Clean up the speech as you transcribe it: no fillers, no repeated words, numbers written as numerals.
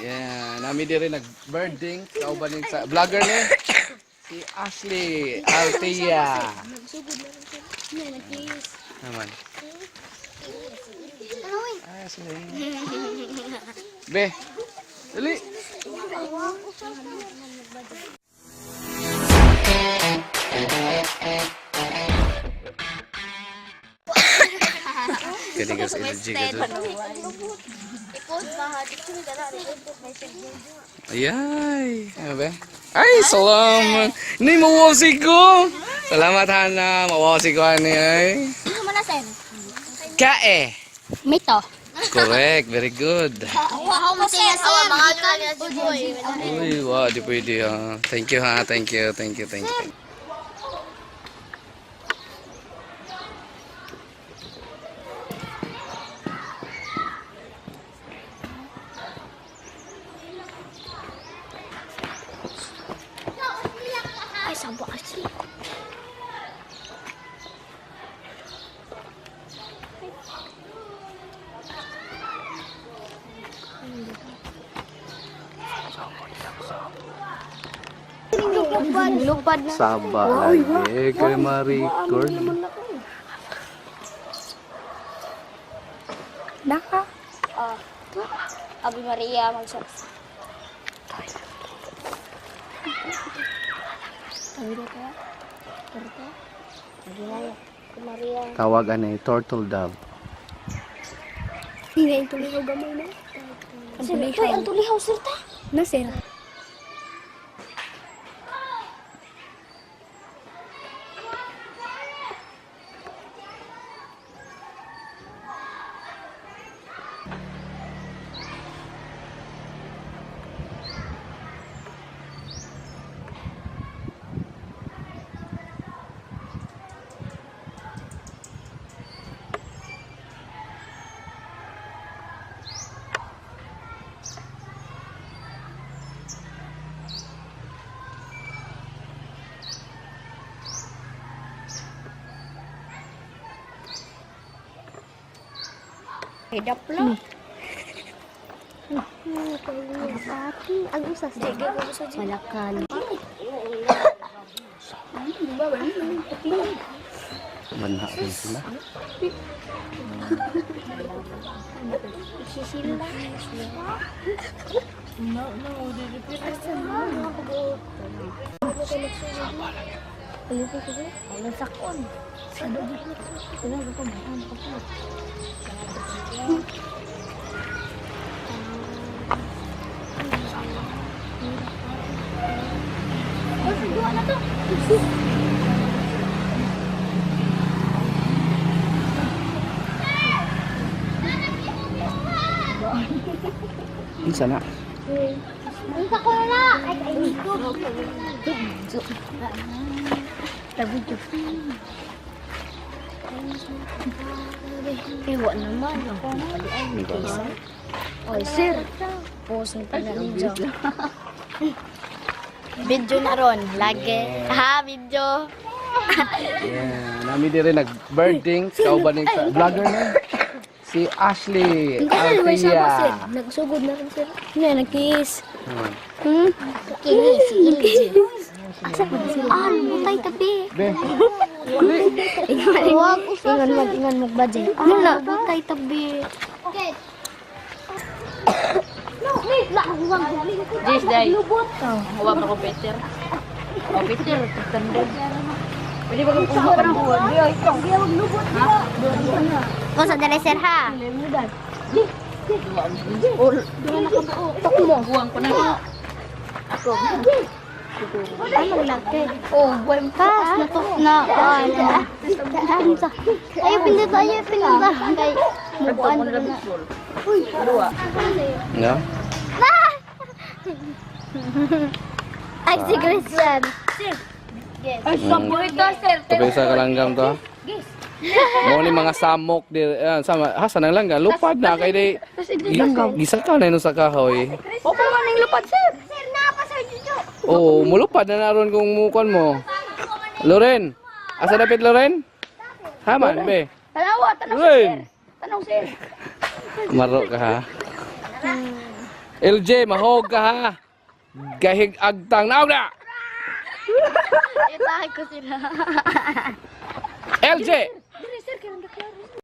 Yeah, nami diri nag-birding kauban din sa vlogger ni si Ashley Altia. Nagsugod na rin siya. Yan, nag-kiss. Naman. Ashley. Be. Dali. Kini guys energy ka to. Ikot ba? Dito na dala. Ayay. Ano ba? Ay, salamat. Ni mawasi ko. Salamat Hana. Mawasi ko ani ay. Ano man nasen? Kae. Mito. Correct. Very good. Wow, masaya sa mga boy. Uy, wow, di pwede ha. Thank you ha. Thank you. Thank you. Thank you. Ay, sabo kasi. Lupad na. Saba lagi. Kaya ma-record. Naka. Abi Maria magsas. Sabi ko kaya. Turtle. Abi Maria. Tawag ani turtle dove. Hindi yung tulihaw gamay na. Ang tulihaw, sir ta. Na, sir. Hidap lang. Ang usas. Malakan. Banha rin sila. Sisila. Ang sakon. Dua na to. Isa na. Ang sakon na. Ay, kainin ko. Tabi ko. Iwa naman. Ako na. Oy, sir. Post ni Pananinja. Video na ron. Lagi. Ha, video. Yeah, nami diri nag-birding kauban din sa vlogger ni si Ashley Altia. Nagsugod na rin sir. Yan, nag-kiss. Naman. Kini, si Ilji. Asa ba sila? Lumutay tabi. Be. Ingan mag-budget. Lumutay tabi. Okay. Jis, day. Huwag ako, Peter. Oh, Peter, tanda. Pwede ba kung kuha ka ng buwan? Kung sa dere sir ha. Buwang ko na. Ako. Ay, maglaki. Oh, buwan pa. Na. Ayo, pinda. Kay, mubuan na. Uy, Dua. No? ay, si Christian. Ay, sampo ito, sir. Tapos sa kalanggam to. Mo ni mga samok di sama hasan ang langga lupad na kay day. Gisaka na no sa kahoy. O, pa man yung lupad, sir. Sir, napa sir Jujo. Oo, mulupad na naron kung mukon mo. Loren. Asa dapat Loren? Haman be. Tanong, Loren. Tanong, sir. Maro ka ha. LJ, mahog ka ha. Gahig agtang naog na. Itahay ko sila. LJ, Dili, sir, kaya nagklaro.